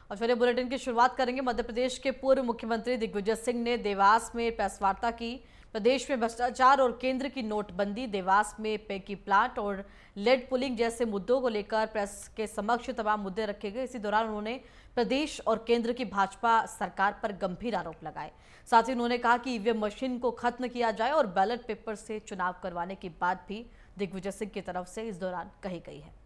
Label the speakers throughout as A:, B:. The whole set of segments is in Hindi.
A: और चलिए बुलेटिन की शुरुआत करेंगे। मध्य प्रदेश के पूर्व मुख्यमंत्री दिग्विजय सिंह ने देवास में प्रेस वार्ता की। प्रदेश में भ्रष्टाचार और केंद्र की नोटबंदी, देवास में पैकी प्लांट और लेड पुलिंग जैसे मुद्दों को लेकर प्रेस के समक्ष तमाम मुद्दे रखे गए। इसी दौरान उन्होंने प्रदेश और केंद्र की भाजपा सरकार पर गंभीर आरोप लगाए। साथ ही उन्होंने कहा कि ईवीएम मशीन को खत्म किया जाए और बैलेट पेपर से चुनाव करवाने की बात भी दिग्विजय सिंह की तरफ से इस दौरान कही गई है।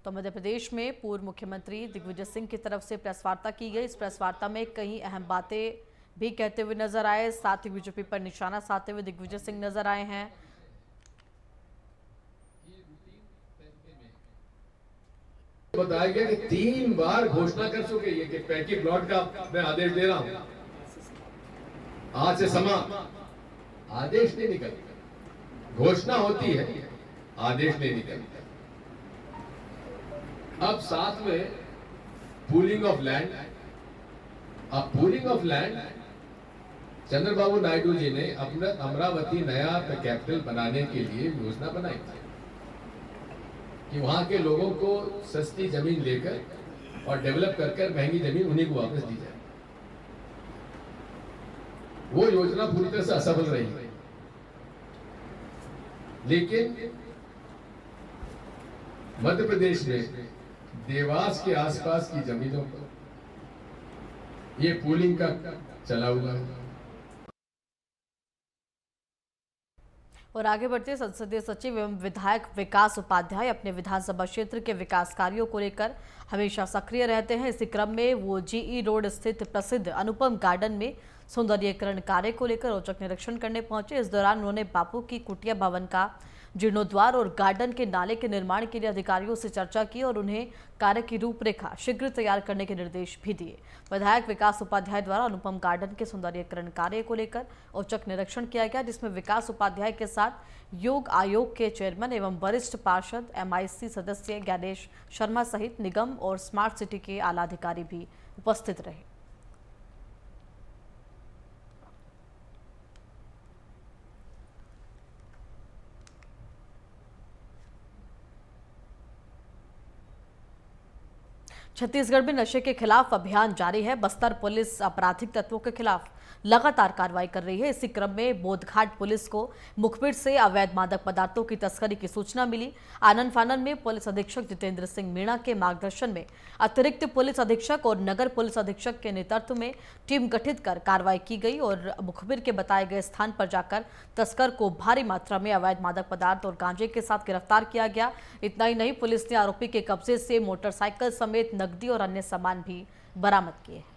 A: तो मध्य प्रदेश में पूर्व मुख्यमंत्री दिग्विजय सिंह की तरफ से प्रेस वार्ता की गई। इस प्रेस वार्ता में कई अहम बातें भी कहते हुए नजर आए। साथ ही बीजेपी पर निशाना साधते हुए दिग्विजय सिंह नजर आए हैं।
B: बताया गया कि 3 बार घोषणा कर चुके ये कि पैकी प्लॉट का मैं आदेश दे रहा हूं। आज से समा आदेश नहीं निकलता, घोषणा होती है, आदेश नहीं निकलता। अब साथ में पूलिंग ऑफ लैंड, अब pooling of land Chandrababu Naidu ji ने अपना अमरावती नया कैपिटल बनाने के लिए योजना बनाई थी कि वहां के लोगों को सस्ती जमीन लेकर और डेवलप कर महंगी जमीन उन्हीं को वापस दी जाए। वो योजना पूरी तरह से असफल रही, लेकिन मध्य प्रदेश में देवास के आसपास की जमीनों पर ये पूलिंग का चला हुआ है।
A: और आगे बढ़ते संसदीय सचिव एवं विधायक विकास उपाध्याय अपने विधानसभा क्षेत्र के विकास कार्यों को लेकर हमेशा सक्रिय रहते हैं। इसी क्रम में वो जीई रोड स्थित प्रसिद्ध अनुपम गार्डन में सौंदर्यीकरण कार्य को लेकर औचक निरीक्षण करने पहुंचे। इस दौरान उन्होंने बापू की कुटिया भवन का जीर्णोद्वार और गार्डन के नाले के निर्माण के लिए अधिकारियों से चर्चा की और उन्हें कार्य की रूपरेखा शीघ्र तैयार करने के निर्देश भी दिए। विधायक विकास उपाध्याय द्वारा अनुपम गार्डन के सौंदर्यीकरण कार्य को लेकर औचक निरीक्षण किया गया, जिसमें विकास उपाध्याय के साथ योग आयोग के चेयरमैन एवं वरिष्ठ पार्षद MIC सदस्य ज्ञानेश शर्मा सहित निगम और स्मार्ट सिटी के आला अधिकारी भी उपस्थित रहे। छत्तीसगढ़ में नशे के खिलाफ अभियान जारी है। बस्तर पुलिस आपराधिक तत्वों के खिलाफ लगातार कार्रवाई कर रही है। इसी क्रम में बोधघाट पुलिस को मुखबिर से अवैध मादक पदार्थों की तस्करी की सूचना मिली। आनन फानन में पुलिस अधीक्षक जितेंद्र सिंह मीणा के मार्गदर्शन में अतिरिक्त पुलिस अधीक्षक और नगर पुलिस अधीक्षक के नेतृत्व में टीम गठित कर कार्रवाई की गई और मुखबिर के बताए गए स्थान पर जाकर तस्कर को भारी मात्रा में अवैध मादक पदार्थ और गांजे के साथ गिरफ्तार किया गया। इतना ही नहीं, पुलिस ने आरोपी के कब्जे से मोटरसाइकिल समेत नकदी और अन्य सामान भी बरामद किए हैं।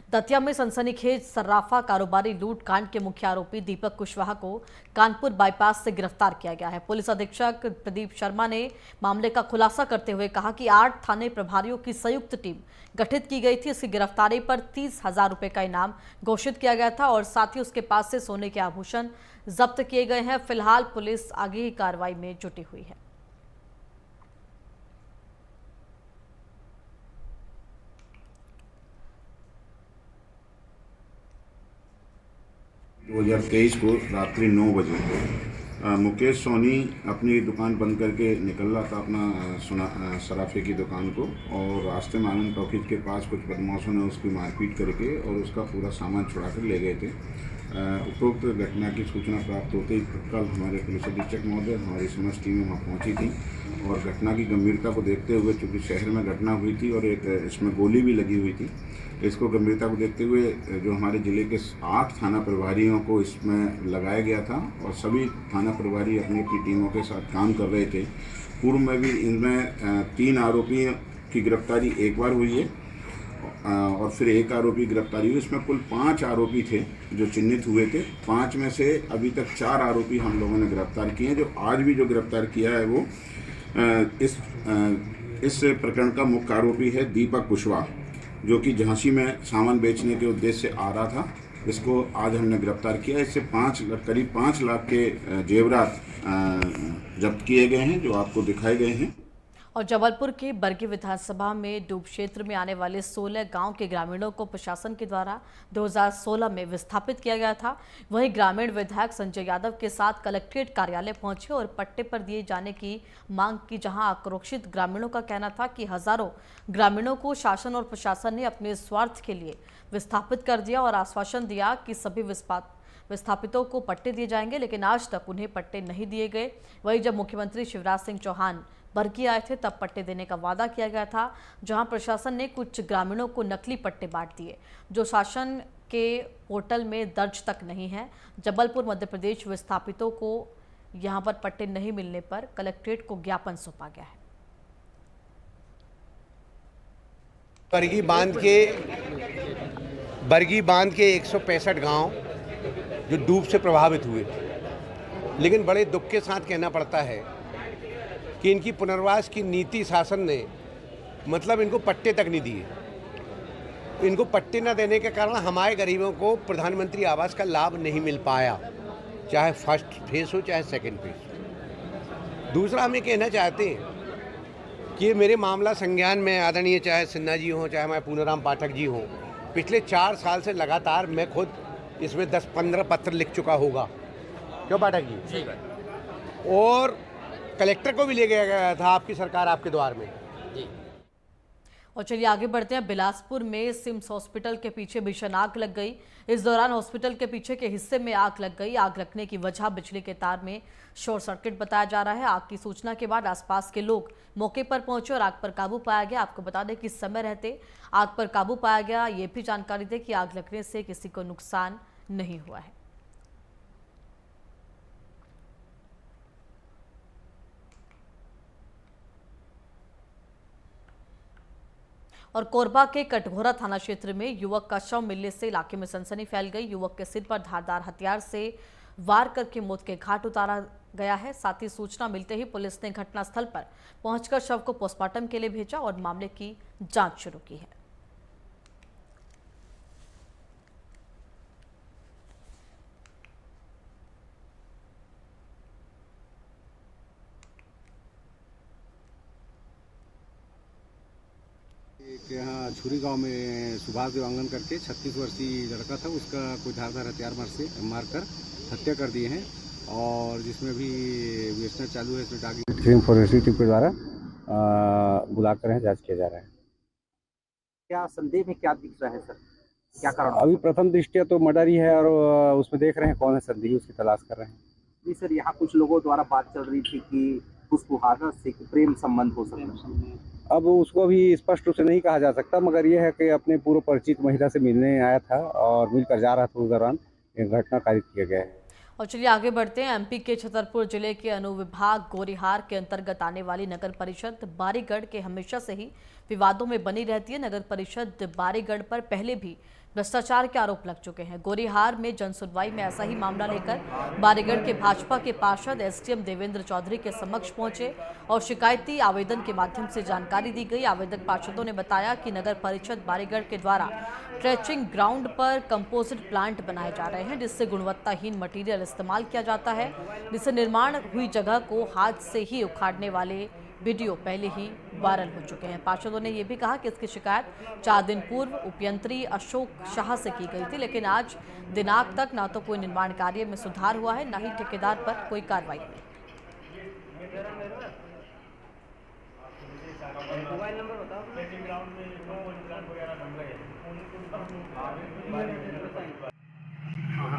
A: दतिया में सनसनीखेज सर्राफा कारोबारी लूट कांड के मुख्य आरोपी दीपक कुशवाहा को कानपुर बाईपास से गिरफ्तार किया गया है। पुलिस अधीक्षक प्रदीप शर्मा ने मामले का खुलासा करते हुए कहा कि 8 थाने प्रभारियों की संयुक्त टीम गठित की गई थी। इसकी गिरफ्तारी पर 30,000 रुपए का इनाम घोषित किया गया था और साथ ही उसके पास से सोने के आभूषण जब्त किए गए हैं। फिलहाल पुलिस आगे की कार्रवाई में जुटी हुई है।
C: 2023 को रात्रि 9 बजे मुकेश सोनी अपनी दुकान बंद करके निकल रहा था अपना सराफे की दुकान को, और रास्ते में आनंद टॉकीज के पास कुछ बदमाशों ने उसकी मारपीट करके और उसका पूरा सामान छुड़ा कर ले गए थे। उपरोक्त घटना की सूचना प्राप्त होते ही तत्काल हमारे पुलिस अधीक्षक महोदय, हमारी समस्त टीमें वहाँ पहुँची थी और घटना की गंभीरता को देखते हुए, चूँकि शहर में घटना हुई थी और एक इसमें गोली भी लगी हुई थी, इसको गंभीरता को देखते हुए जो हमारे ज़िले के 8 थाना प्रभारियों को इसमें लगाया गया था और सभी थाना प्रभारी अपनी अपनी टीमों के साथ काम कर रहे थे। पूर्व में भी इनमें 3 आरोपियों की गिरफ्तारी एक बार हुई है और फिर 1 आरोपी गिरफ्तारी हुई। इसमें कुल 5 आरोपी थे जो चिन्हित हुए थे। 5 में से अभी तक 4 आरोपी हम लोगों ने गिरफ्तार किए हैं। जो आज भी जो गिरफ्तार किया है वो इस प्रकरण का मुख्य आरोपी है दीपक कुशवाहा, जो कि झांसी में सामान बेचने के उद्देश्य से आ रहा था। इसको आज हमने गिरफ्तार किया। इससे करीब 5 लाख के जेवरात जब्त किए गए हैं, जो आपको दिखाए गए हैं।
A: और जबलपुर के बरगी विधानसभा में डूब क्षेत्र में आने वाले 16 गांव के ग्रामीणों को प्रशासन के द्वारा 2016 में विस्थापित किया गया था। वहीं ग्रामीण विधायक संजय यादव के साथ कलेक्ट्रेट कार्यालय पहुंचे और पट्टे पर दिए जाने की मांग की, जहां आक्रोशित ग्रामीणों का कहना था कि हजारों ग्रामीणों को शासन और प्रशासन ने अपने स्वार्थ के लिए विस्थापित कर दिया और आश्वासन दिया कि सभी विस्थापितों को पट्टे दिए जाएंगे, लेकिन आज तक उन्हें पट्टे नहीं दिए गए। वहीं जब मुख्यमंत्री शिवराज सिंह चौहान बरगी आए थे तब पट्टे देने का वादा किया गया था, जहां प्रशासन ने कुछ ग्रामीणों को नकली पट्टे बांट दिए जो शासन के पोर्टल में दर्ज तक नहीं है। जबलपुर मध्य प्रदेश विस्थापितों को यहां पर पट्टे नहीं मिलने पर कलेक्ट्रेट को ज्ञापन सौंपा गया है।
D: बरगी बांध के 165 गांव जो डूब से प्रभावित हुए, लेकिन बड़े दुख के साथ कहना पड़ता है कि इनकी पुनर्वास की नीति शासन ने मतलब इनको पट्टे तक नहीं दिए। इनको पट्टे न देने के कारण हमारे गरीबों को प्रधानमंत्री आवास का लाभ नहीं मिल पाया, चाहे फर्स्ट फेज हो चाहे सेकंड फेज। दूसरा हम ये कहना चाहते हैं कि मेरे मामला संज्ञान में आदरणीय चाहे सिन्हा जी हों चाहे मैं पूनाराम पाठक जी हों, पिछले 4 साल से लगातार मैं खुद इसमें 10-15 पत्र लिख चुका होगा। क्यों पाठक जी? और कलेक्टर को भी ले गया था आपकी सरकार आपके द्वार में।
A: और चलिए आगे बढ़ते हैं। बिलासपुर में सिम्स हॉस्पिटल के पीछे भीषण आग लग गई। इस दौरान हॉस्पिटल के पीछे के हिस्से में आग लग गई। आग लगने की वजह बिजली के तार में शॉर्ट सर्किट बताया जा रहा है। आग की सूचना के बाद आसपास के लोग मौके पर पहुंचे और आग पर काबू पाया गया। आपको बता दें कि समय रहते आग पर काबू पाया गया। ये भी जानकारी दें कि आग लगने से किसी को नुकसान नहीं हुआ है। और कोरबा के कटघोरा थाना क्षेत्र में युवक का शव मिलने से इलाके में सनसनी फैल गई। युवक के सिर पर धारदार हथियार से वार करके मौत के घाट उतारा गया है। साथ ही सूचना मिलते ही पुलिस ने घटनास्थल पर पहुंचकर शव को पोस्टमार्टम के लिए भेजा और मामले की जांच शुरू की है।
E: यहाँ छुरी गांव में सुभाष देवांगन करके 36 वर्षीय लड़का था, उसका कोई धारदार हथियार मारकर हत्या कर दिए हैं और जिसमें भी विवेचना चालू है। इसमें डाक फॉरेंसिक टीम के द्वारा बुलाकर जांच किया जा रहा है।
F: क्या संदेह में क्या दिख रहा है सर, क्या कारण?
E: अभी प्रथम दृष्टिया तो मर्डर ही है और उसमें देख रहे हैं कौन है संदेही, उसकी तलाश कर रहे हैं।
F: जी सर, यहाँ कुछ लोगों द्वारा बात चल रही थी कि पुष्पहार से प्रेम संबंध हो सकता है।
E: अब उसको भी स्पष्ट रूप से नहीं कहा जा सकता, मगर यह है कि अपने पूर्व परिचित महिला से मिलने आया था और मिलकर जा रहा था। उस दौरान एक घटना कारित किया गया है।
A: और चलिए आगे बढ़ते हैं। एमपी के छतरपुर जिले के अनुविभाग गोरीहार के अंतर्गत आने वाली नगर परिषद बारीगढ़ के हमेशा से ही विवादों में बनी रहती है। नगर परिषद बारीगढ़ पर पहले भी भ्रष्टाचार के आरोप लग चुके हैं। गोरीहार में जनसुनवाई में ऐसा ही मामला लेकर बारीगढ़ के भाजपा के पार्षद एसडीएम देवेंद्र चौधरी के समक्ष पहुंचे और शिकायती आवेदन के माध्यम से जानकारी दी गई। आवेदक पार्षदों ने बताया कि नगर परिषद बारीगढ़ के द्वारा ट्रेचिंग ग्राउंड पर कंपोजिट प्लांट बनाए जा रहे हैं, जिससे गुणवत्ताहीन मटीरियल इस्तेमाल किया जाता है, जिससे निर्माण हुई जगह को हाथ से ही उखाड़ने वाले वीडियो पहले ही वायरल हो चुके हैं। पार्षदों ने यह भी कहा कि इसकी शिकायत 4 दिन पूर्व उपयंत्री अशोक शाह से की गई थी, लेकिन आज दिनांक तक ना तो कोई निर्माण कार्य में सुधार हुआ है, ना ही ठेकेदार पर कोई कार्रवाई हुई।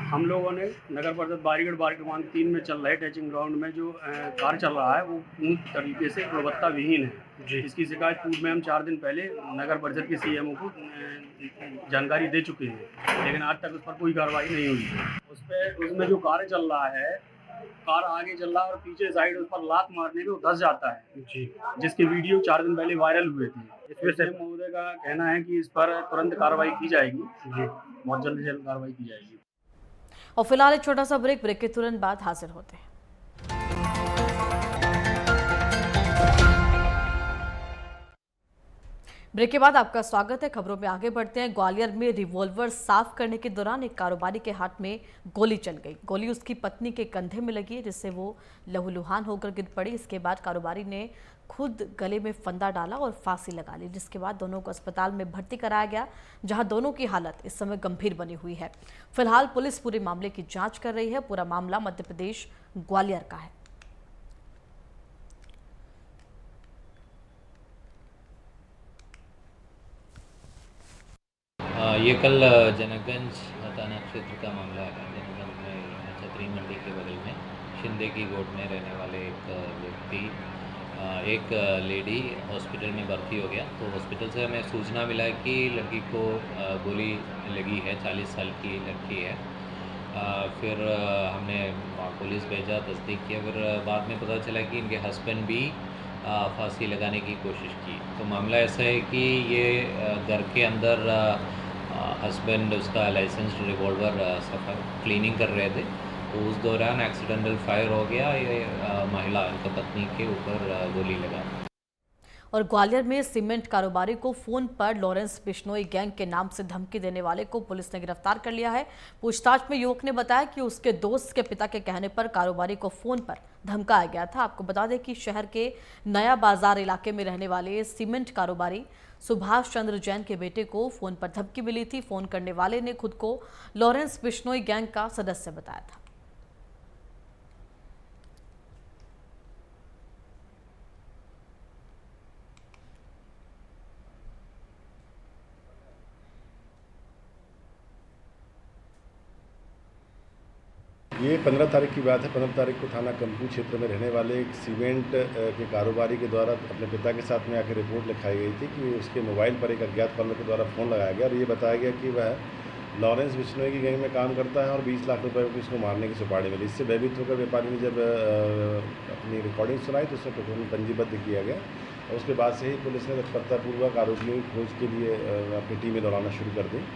G: हम लोगों ने नगर परिषद बारीगढ़ वार्ड क्रमांक 3 में चल रहे टैचिंग ग्राउंड में जो कार्य चल रहा है वो पूर्ण तरीके से गुणवत्ता विहीन है। इसकी शिकायत पूर्व में हम 4 दिन पहले नगर परिषद के सीएमओ को जानकारी दे चुके हैं, लेकिन आज तक उस पर कोई कार्रवाई नहीं हुई। उसमें जो कार्य चल रहा है, कार आगे चल रहा है और पीछे साइड उस पर लात मारने में वो धंस जाता है जी, जिसके वीडियो 4 दिन पहले वायरल हुए थे। इसमें से महोदय का कहना है कि इस पर तुरंत कार्रवाई की जाएगी जी, बहुत जल्द से जल्द कार्रवाई की जाएगी।
A: और फिलहाल एक छोटा सा ब्रेक के तुरंत बाद हाजिर होते हैं। ब्रेक के बाद आपका स्वागत है। खबरों में आगे बढ़ते हैं। ग्वालियर में रिवॉल्वर साफ करने के दौरान एक कारोबारी के हाथ में गोली चल गई। गोली उसकी पत्नी के कंधे में लगी, जिससे वो लहूलुहान होकर गिर पड़ी। इसके बाद कारोबारी ने खुद गले में फंदा डाला और फांसी लगा ली, जिसके बाद दोनों को अस्पताल में भर्ती कराया गया, जहां दोनों की हालत इस समय गंभीर बनी हुई है। फिलहाल पुलिस पूरे मामले की जांच कर रही है। पूरा मामला मध्य प्रदेश ग्वालियर का है।
H: ये कल जनकगंज थाना क्षेत्र का मामला है। जनकगंज में छतरी मंडी के बगल में शिंदे की गोद में रहने वाले एक व्यक्ति, एक लेडी हॉस्पिटल में भर्ती हो गया। तो हॉस्पिटल से हमें सूचना मिला कि लड़की को गोली लगी है, 40 साल की लड़की है। फिर हमने पुलिस भेजा, तस्दीक किया। फिर बाद में पता चला कि इनके हस्बैंड भी फांसी लगाने की कोशिश की। तो मामला ऐसा है कि ये घर के अंदर हस्बैंड उसका लाइसेंस्ड रिवॉल्वर क्लीनिंग कर रहे थे, तो उस दौरान एक्सीडेंटल फायर हो गया। ये महिला, इनका पत्नी के ऊपर गोली लगा।
A: और ग्वालियर में सीमेंट कारोबारी को फोन पर लॉरेंस बिश्नोई गैंग के नाम से धमकी देने वाले को पुलिस ने गिरफ्तार कर लिया है। पूछताछ में युवक ने बताया कि उसके दोस्त के पिता के कहने पर कारोबारी को फोन पर धमकाया गया था। आपको बता दें कि शहर के नया बाजार इलाके में रहने वाले सीमेंट कारोबारी सुभाष चंद्र जैन के बेटे को फोन पर धमकी मिली थी। फोन करने वाले ने खुद को लॉरेंस बिश्नोई गैंग का सदस्य बताया था।
I: ये 15 तारीख की बात है। 15 तारीख को थाना कंपनी क्षेत्र में रहने वाले एक सीमेंट के कारोबारी के द्वारा अपने पिता के साथ में आकर रिपोर्ट लिखाई गई थी कि उसके मोबाइल पर एक अज्ञात कॉलर के द्वारा फ़ोन लगाया गया और ये बताया गया कि वह लॉरेंस बिश्नोई की गैंग में काम करता है और 20 लाख रुपए की उसको मारने की सुपारी मिली। इससे भयभीत होकर व्यापारी ने जब अपनी रिकॉर्डिंग सुनाई तो उसमें प्रकरण पंजीबद्ध किया गया और उसके बाद से ही पुलिस ने तत्परतापूर्वक आरोपियों की खोज के लिए अपनी टीमें दौड़ाना शुरू कर दी।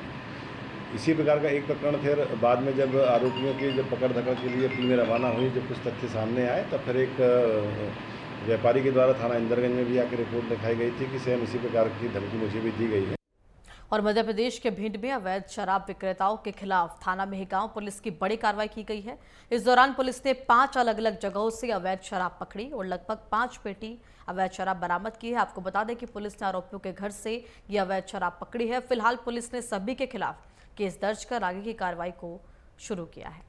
I: इसी प्रकार का एक प्रकरण फिर बाद में जब आरोपियों की जब पकड़ धकड़ के लिए टीमें रवाना हुई, जब कुछ तथ्य सामने आए, तब फिर एक व्यापारी के द्वारा थाना इंदरगंज में भी आकर रिपोर्ट लिखाई गई थी कि सेम इसी प्रकार की धमकी मुझे भी दी गई है।
A: और मध्य प्रदेश के भिंड में अवैध शराब विक्रेताओं के खिलाफ थाना मेहगांव पुलिस की बड़ी कार्रवाई की गई है। इस दौरान पुलिस ने 5 अलग अलग जगहों से अवैध शराब पकड़ी और लगभग 5 पेटी अवैध शराब बरामद की है। आपको बता दें कि पुलिस ने आरोपियों के घर से ये अवैध शराब पकड़ी है। फिलहाल पुलिस ने सभी के खिलाफ केस दर्ज कर आगे की कार्रवाई को शुरू किया है।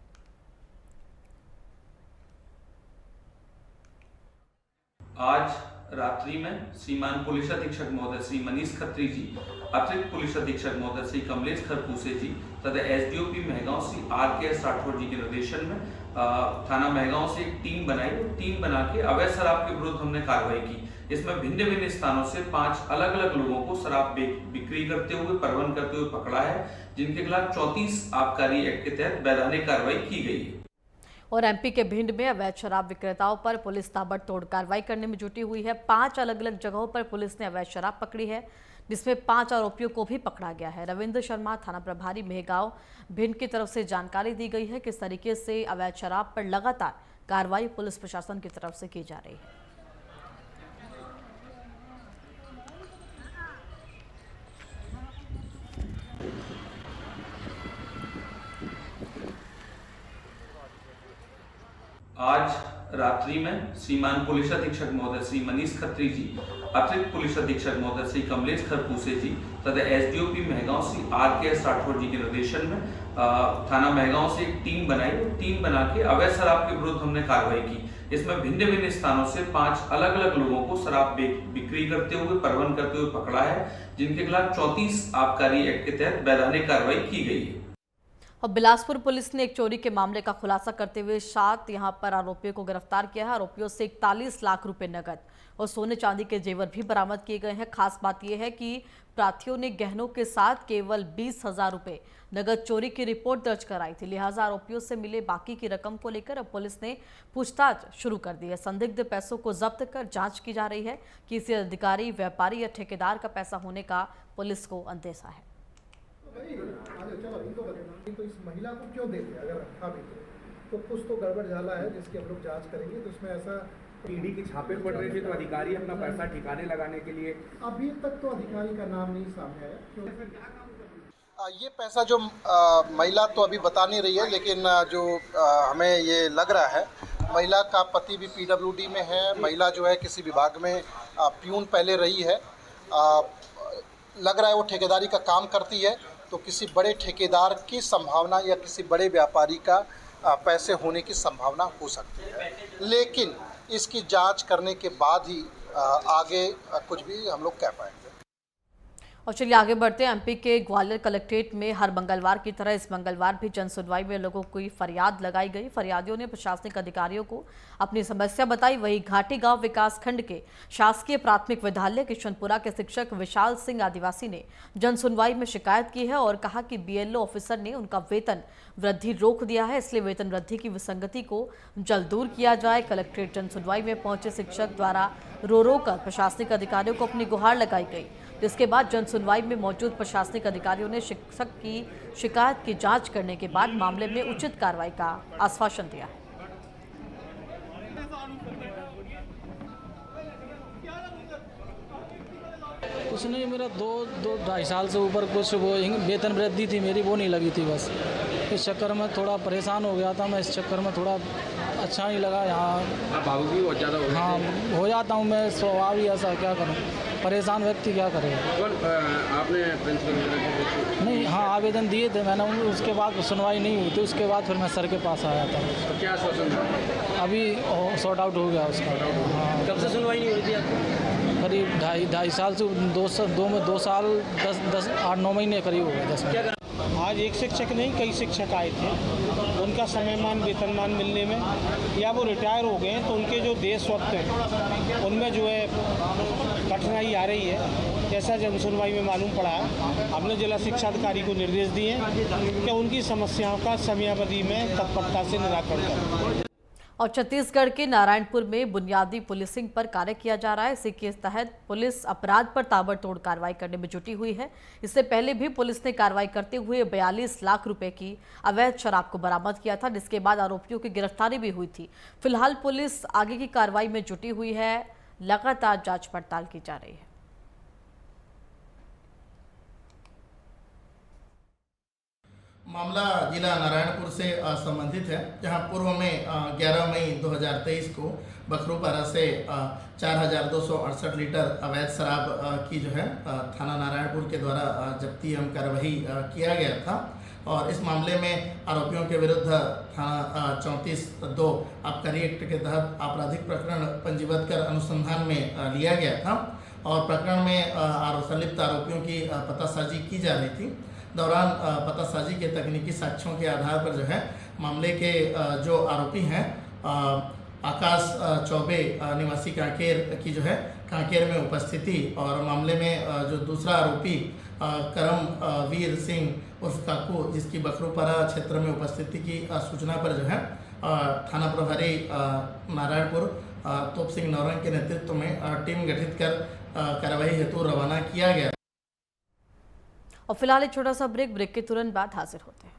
J: आज रात्रि में श्रीमान पुलिस अधीक्षक महोदय श्री मनीष खत्री जी, अतिरिक्त पुलिस अधीक्षक महोदय श्री कमलेश खरपूसे जी तथा एसडीओपी मेहगांव श्री RKS राठौर जी के निर्देशन में थाना मेहगांव से एक टीम बनाई और टीम बना के अवैध शराब के विरुद्ध हमने कार्रवाई की। इसमें भिन्न भिन्न स्थानों से 5 अलग अलग लोगों को शराब बिक्री करते हुए, परिवहन करते हुए पकड़ा है, जिनके खिलाफ 34 आबकारी एक्ट के तहत वैधानिक कार्रवाई की गई है।
A: और एमपी के भिंड में अवैध शराब विक्रेताओं पर पुलिस ताबड़तोड़ कार्रवाई करने में जुटी हुई है। 5 अलग अलग जगहों पर पुलिस ने अवैध शराब पकड़ी है, जिसमें 5 आरोपियों को भी पकड़ा गया है। रविंद्र शर्मा, थाना प्रभारी मेहगांव भिंड की तरफ से जानकारी दी गई है किस तरीके से अवैध शराब पर लगातार कार्रवाई पुलिस प्रशासन की तरफ से की जा रही है।
J: आज रात्रि में श्रीमान पुलिस अधीक्षक महोदय श्री मनीष खत्री जी, अतिरिक्त पुलिस अधीक्षक महोदय श्री कमलेश खरपूसे जी तथा एसडीओपी मेहगांव श्री RKS राठौर जी के निर्देशन में थाना मेहगांव से एक टीम बनाई और टीम बना के अवैध शराब के विरुद्ध हमने कार्रवाई की। इसमें भिन्न भिन्न स्थानों से 5 अलग अलग लोगों को शराब बिक्री करते हुए, परिवहन करते हुए पकड़ा है, जिनके खिलाफ 34 आबकारी एक्ट के तहत वैधानिक कार्रवाई की गई है।
A: और बिलासपुर पुलिस ने एक चोरी के मामले का खुलासा करते हुए 7 यहां पर आरोपियों को गिरफ्तार किया है। आरोपियों से 41 लाख रुपए नकद और सोने चांदी के जेवर भी बरामद किए गए हैं। खास बात यह है कि प्रार्थियों ने गहनों के साथ केवल 20,000 रुपए नगद चोरी की रिपोर्ट दर्ज कराई थी। लिहाजा आरोपियों से मिले बाकी की रकम को लेकर अब पुलिस ने पूछताछ शुरू कर दी है। संदिग्ध पैसों को जब्त कर जांच की जा रही है कि किसी अधिकारी, व्यापारी या ठेकेदार का पैसा होने का पुलिस को अंदेशा है।
K: तो इस महिला को क्यों देते, अगर रखा भी तो कुछ तो गड़बड़ झाला है जिसकी हम लोग जांच करेंगे। तो इसमें ऐसा
F: ईडी के छापे पड़ रहे थे तो अधिकारी अपना पैसा ठिकाने लगाने के लिए,
K: अभी तक तो अधिकारी का नाम नहीं सामने आया।
L: ये पैसा जो महिला तो अभी बता नहीं रही है, लेकिन जो हमें ये लग रहा है
K: महिला का पति भी पीडब्ल्यूडी में है, महिला जो है किसी विभाग में प्यून पहले रही है। लग रहा है वो ठेकेदारी का काम करती है, तो किसी बड़े ठेकेदार की संभावना या किसी बड़े व्यापारी का पैसे होने की संभावना हो सकती है, लेकिन इसकी जांच करने के बाद ही आगे कुछ भी हम लोग कह पाएंगे।
A: और चलिए आगे बढ़ते हैं। एमपी के ग्वालियर कलेक्ट्रेट में हर मंगलवार की तरह इस मंगलवार भी जन सुनवाई में लोगों को फरियाद लगाई गई। फरियादियों ने प्रशासनिक अधिकारियों को अपनी समस्या बताई। वहीं घाटी गांव विकास खंड के शासकीय प्राथमिक विद्यालय किशनपुरा के शिक्षक विशाल सिंह आदिवासी ने जन सुनवाई में शिकायत की है और कहा कि बीएलओ ऑफिसर ने उनका वेतन वृद्धि रोक दिया है, इसलिए वेतन वृद्धि की विसंगति को जल्द दूर किया जाए। कलेक्ट्रेट जन सुनवाई में पहुंचे शिक्षक द्वारा रो कर प्रशासनिक अधिकारियों को अपनी गुहार लगाई गई, जिसके बाद जन सुनवाई में मौजूद प्रशासनिक अधिकारियों ने शिक्षक की शिकायत की जांच करने के बाद मामले में उचित कार्रवाई का आश्वासन दिया है।
L: कुछ नहीं, मेरा दो ढाई साल से ऊपर कुछ वो वेतन वृद्धि थी मेरी, वो नहीं लगी थी। बस इस चक्कर में थोड़ा परेशान हो गया था मैं। इस चक्कर में थोड़ा अच्छा नहीं लगा। यहाँ
M: भावुक भी बहुत ज़्यादा
L: हाँ हो जाता हूँ मैं, स्वभाव ही ऐसा, क्या करूँ, परेशान व्यक्ति क्या करे।
M: आपने प्रिंसिपल
L: नहीं, हाँ आवेदन दिए थे मैंने, उसके बाद सुनवाई नहीं हुई थी। उसके बाद फिर मैं सर के पास आया था।
M: तो क्या आश्वासन था?
L: अभी सॉर्ट आउट हो गया उसका। हाँ।
M: कब से सुनवाई नहीं हुई थी आपकी?
L: करीब ढाई साल से 2 साल 8-9 महीने करीब हो गए।
N: आज एक शिक्षक नहीं, कई शिक्षक आए थे। उनका समयमान वेतनमान मिलने में या वो रिटायर हो गए तो उनके जो देश स्वत्व हैं उनमें जो है कठिनाई आ रही है। जैसा जन सुनवाई में मालूम पड़ा है, हमने जिला शिक्षा अधिकारी को निर्देश दिए कि उनकी समस्याओं का समयावधि में तत्परता से निराकरण करें।
A: और छत्तीसगढ़ के नारायणपुर में बुनियादी पुलिसिंग पर कार्य किया जा रहा है। इसी के तहत पुलिस अपराध पर ताबड़तोड़ कार्रवाई करने में जुटी हुई है। इससे पहले भी पुलिस ने कार्रवाई करते हुए 42 लाख रुपए की अवैध शराब को बरामद किया था, जिसके बाद आरोपियों की गिरफ्तारी भी हुई थी। फिलहाल पुलिस आगे की कार्रवाई में जुटी हुई है, लगातार जांच पड़ताल की जा रही है।
O: मामला जिला नारायणपुर से संबंधित है, जहां पूर्व में 11 मई 2023 को बखरूपारा से 4268 लीटर अवैध शराब की जो है थाना नारायणपुर के द्वारा जब्ती एवं कार्रवाई किया गया था। और इस मामले में आरोपियों के विरुद्ध थाना 34(2) आबकारी एक्ट के तहत आपराधिक प्रकरण पंजीबद्ध कर अनुसंधान में लिया गया था और प्रकरण में संलिप्त आरोपियों की पतासाजी की जा रही थी। दौरान पतासाजी के तकनीकी साक्ष्यों के आधार पर जो है मामले के जो आरोपी हैं आकाश चौबे निवासी कांकेर की जो है कांकेर में उपस्थिति और मामले में जो दूसरा आरोपी करम वीर सिंह उर्फ काकू, जिसकी बखरूपारा क्षेत्र में उपस्थिति की सूचना पर जो है थाना प्रभारी नारायणपुर तोप सिंह नौरंग के नेतृत्व में टीम गठित कर कार्रवाई हेतु रवाना किया गया।
A: और फिलहाल एक छोटा सा ब्रेक के तुरंत बाद हाजिर होते हैं।